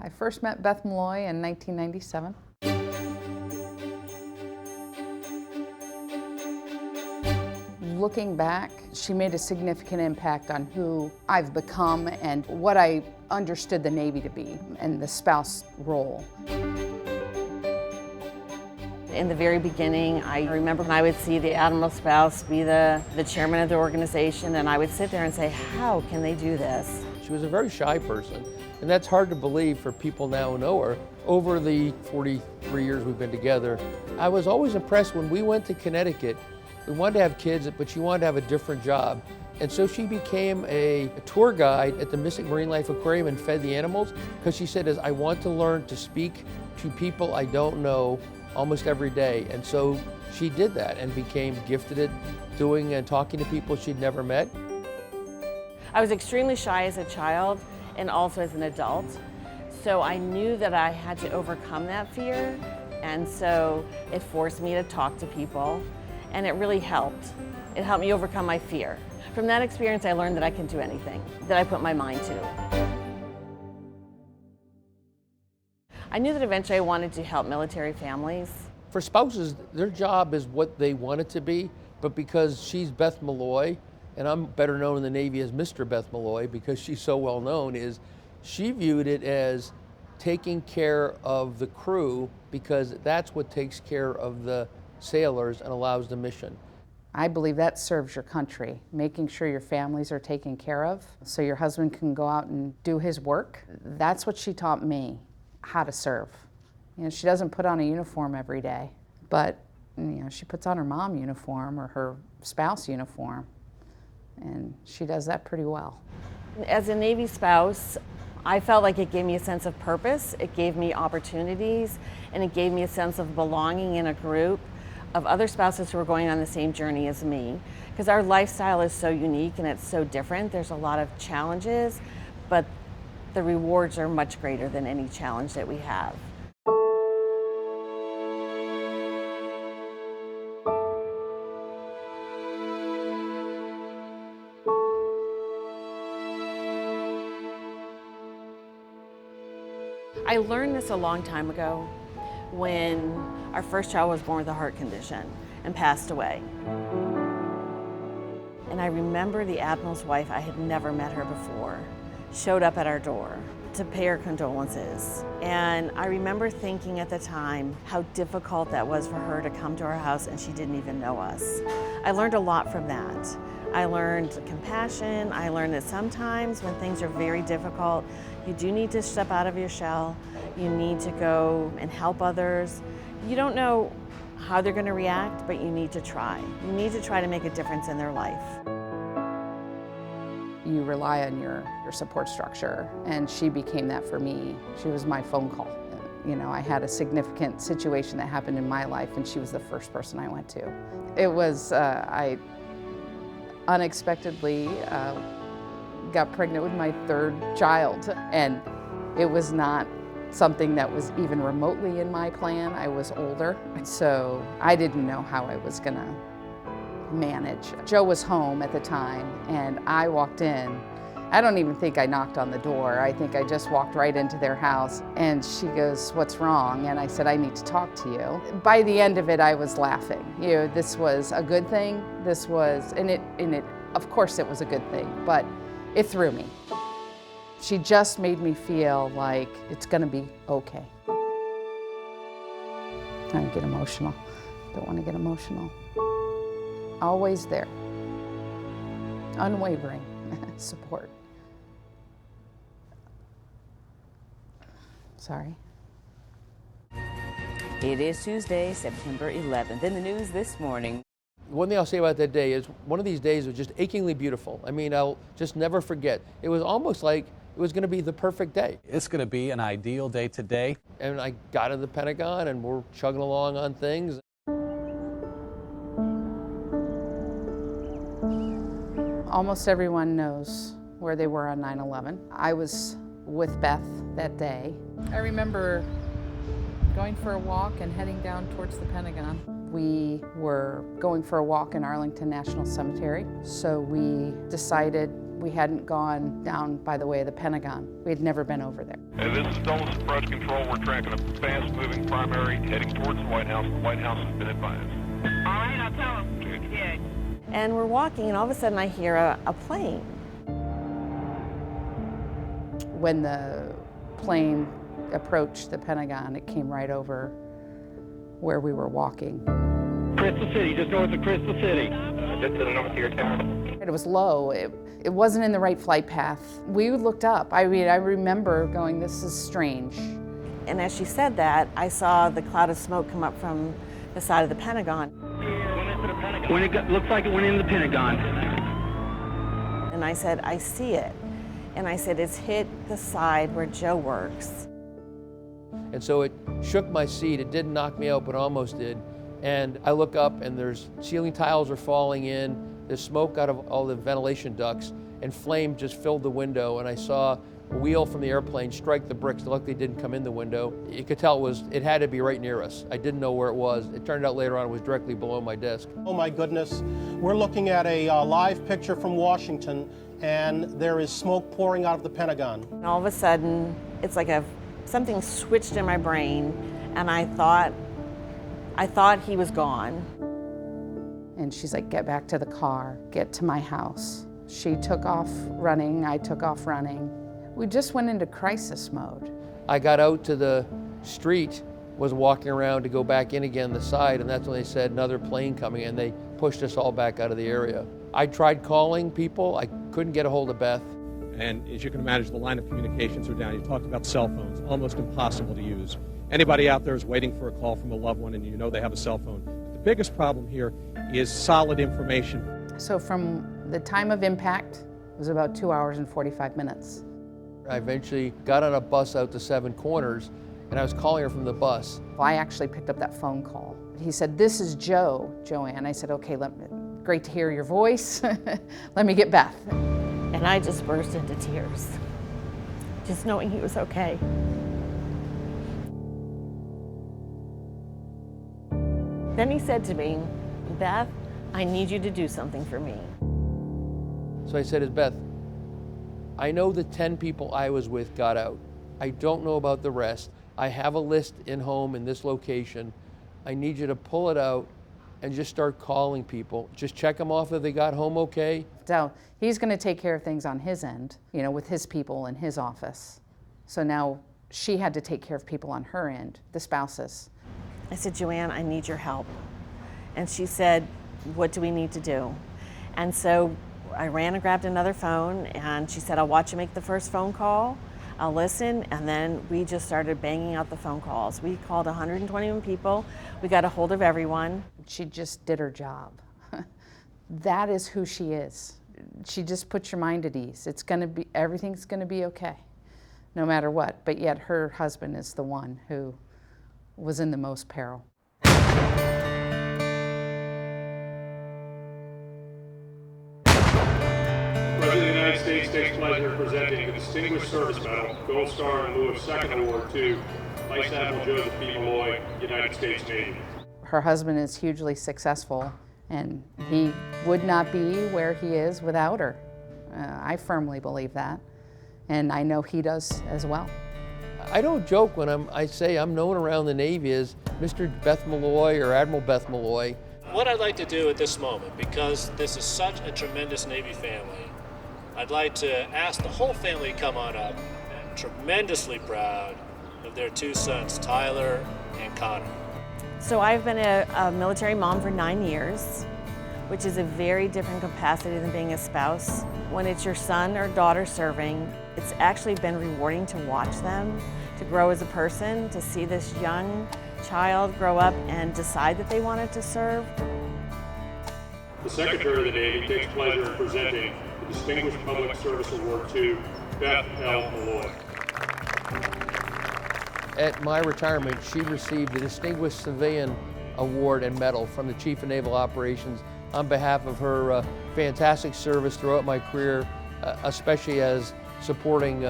I first met Beth Mulloy in 1997. Looking back, she made a significant impact on who I've become and what I understood the Navy to be and the spouse role. In the very beginning, I remember when I would see the Admiral spouse be the chairman of the organization, and I would sit there and say, how can they do this? She was a very shy person, and that's hard to believe for people now who know her. Over the 43 years we've been together, I was always impressed when we went to Connecticut. We wanted to have kids, but she wanted to have a different job. And so she became a tour guide at the Mystic Marine Life Aquarium and fed the animals, because she said, I want to learn to speak to people I don't know almost every day. And so she did that and became gifted at doing and talking to people she'd never met. I was extremely shy as a child and also as an adult. So I knew that I had to overcome that fear. And so it forced me to talk to people, and it really helped. It helped me overcome my fear. From that experience, I learned that I can do anything that I put my mind to. I knew that eventually I wanted to help military families. For spouses, their job is what they want it to be, but because she's Beth Mulloy, and I'm better known in the Navy as Mr. Beth Mulloy because she's so well known, is she viewed it as taking care of the crew, because that's what takes care of the sailors and allows the mission. I believe that serves your country, making sure your families are taken care of so your husband can go out and do his work. That's what she taught me, how to serve. You know, she doesn't put on a uniform every day, but she puts on her mom uniform or her spouse uniform, and she does that pretty well. As a Navy spouse, I felt like it gave me a sense of purpose, it gave me opportunities, and it gave me a sense of belonging in a group of other spouses who are going on the same journey as me. Because our lifestyle is so unique and it's so different. There's a lot of challenges, but the rewards are much greater than any challenge that we have. I learned this a long time ago when our first child was born with a heart condition and passed away. And I remember the Admiral's wife, I had never met her before, showed up at our door to pay her condolences. And I remember thinking at the time how difficult that was for her to come to our house and she didn't even know us. I learned a lot from that. I learned compassion. I learned that sometimes when things are very difficult, you do need to step out of your shell. You need to go and help others. You don't know how they're going to react, but you need to try. You need to try to make a difference in their life. You rely on your support structure, and she became that for me. She was my phone call. You know, I had a significant situation that happened in my life, and she was the first person I went to. It was, I unexpectedly got pregnant with my third child, and it was not something that was even remotely in my plan. I was older, so I didn't know how I was gonna manage. Joe was home at the time, and I walked in. I don't even think I knocked on the door. I think I just walked right into their house, and she goes, "What's wrong?" And I said, "I need to talk to you." By the end of it, I was laughing. You know, this was a good thing. This was, and it, of course it was a good thing, but it threw me. She just made me feel like it's gonna be okay. I get emotional. Don't want to get emotional. Always there. Unwavering support. Sorry. It is Tuesday, September 11th. In the news this morning. One thing I'll say about that day is one of these days was just achingly beautiful. I mean, I'll just never forget. It was almost like it was going to be the perfect day. It's going to be an ideal day today. And I got to the Pentagon and we're chugging along on things. Almost everyone knows where they were on 9/11. I was with Beth that day. I remember going for a walk and heading down towards the Pentagon. We were going for a walk in Arlington National Cemetery, so we decided We hadn't gone down by the way of the Pentagon. We had never been over there. Hey, this is Dulles Press Control. We're tracking a fast-moving primary heading towards the White House. The White House has been advised. All right, I'll tell him. Yeah. And we're walking, and all of a sudden I hear a plane. When the plane approached the Pentagon, it came right over where we were walking. Crystal City, just north of Crystal City. Just to the north of your town. It was low. It wasn't in the right flight path. We looked up. I mean, I remember going, this is strange. And as she said that, I saw the cloud of smoke come up from the side of the Pentagon. When it looks like it went into the Pentagon. And I said, I see it. And I said, it's hit the side where Joe works. And so it shook my seat. It didn't knock me out, but almost did. And I look up and there's ceiling tiles are falling in. There's smoke out of all the ventilation ducts, and flame just filled the window. And I saw a wheel from the airplane strike the bricks. Luckily, it didn't come in the window. You could tell it had to be right near us. I didn't know where it was. It turned out later on it was directly below my desk. Oh my goodness. We're looking at a live picture from Washington, and there is smoke pouring out of the Pentagon. And all of a sudden, it's like something switched in my brain, and I thought he was gone. And she's like, get back to the car, get to my house. She took off running, I took off running. We just went into crisis mode. I got out to the street, was walking around to go back in again the side, and that's when they said another plane coming, and they pushed us all back out of the area. I tried calling people, I couldn't get a hold of Beth. And as you can imagine, the line of communications are down. You talked about cell phones, almost impossible to use. Anybody out there is waiting for a call from a loved one and you know they have a cell phone. The biggest problem here is solid information. So from the time of impact, it was about 2 hours and 45 minutes. I eventually got on a bus out to Seven Corners, and I was calling her from the bus. I actually picked up that phone call. He said, this is Joanne. I said, okay, great to hear your voice. Let me get Beth. And I just burst into tears, just knowing he was okay. Then he said to me, Beth, I need you to do something for me. So I said, Beth, I know the 10 people I was with got out. I don't know about the rest. I have a list in home in this location. I need you to pull it out and just start calling people. Just check them off if they got home okay. So he's going to take care of things on his end, with his people in his office. So now she had to take care of people on her end, the spouses. I said, Joanne, I need your help. And she said, what do we need to do? And so I ran and grabbed another phone, and she said, I'll watch you make the first phone call. I'll listen, and then we just started banging out the phone calls. We called 121 people. We got a hold of everyone. She just did her job. That is who she is. She just puts your mind at ease. Everything's gonna be okay, no matter what. But yet her husband is the one who was in the most peril. President of the United States takes pleasure in presenting the Distinguished Service Medal, Gold Star in lieu of Second Award to Vice Admiral Joseph B. Mulloy, United States Navy. Her husband is hugely successful, and he would not be where he is without her. I firmly believe that, and I know he does as well. I don't joke when I say I'm known around the Navy as Mr. Beth Mulloy or Admiral Beth Mulloy. What I'd like to do at this moment, because this is such a tremendous Navy family, I'd like to ask the whole family to come on up. I'm tremendously proud of their two sons, Tyler and Connor. So I've been a military mom for 9 years, which is a very different capacity than being a spouse. When it's your son or daughter serving, it's actually been rewarding to watch them, to grow as a person, to see this young child grow up and decide that they wanted to serve. The Secretary of the Navy takes pleasure in presenting the Distinguished Public Service Award to Beth L. Mulloy. At my retirement, she received the Distinguished Civilian Award and Medal from the Chief of Naval Operations on behalf of her fantastic service throughout my career, especially as supporting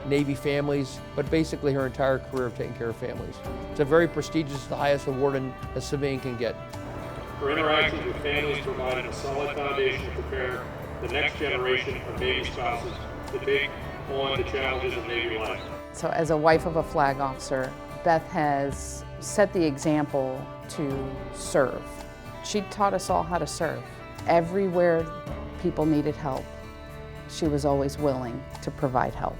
Navy families, but basically her entire career of taking care of families. It's a very prestigious, the highest award a civilian can get. Her interactions with families provided a solid foundation to prepare the next generation of Navy spouses to take on the challenges of Navy life. So as a wife of a flag officer, Beth has set the example to serve. She taught us all how to serve. Everywhere people needed help, she was always willing to provide help.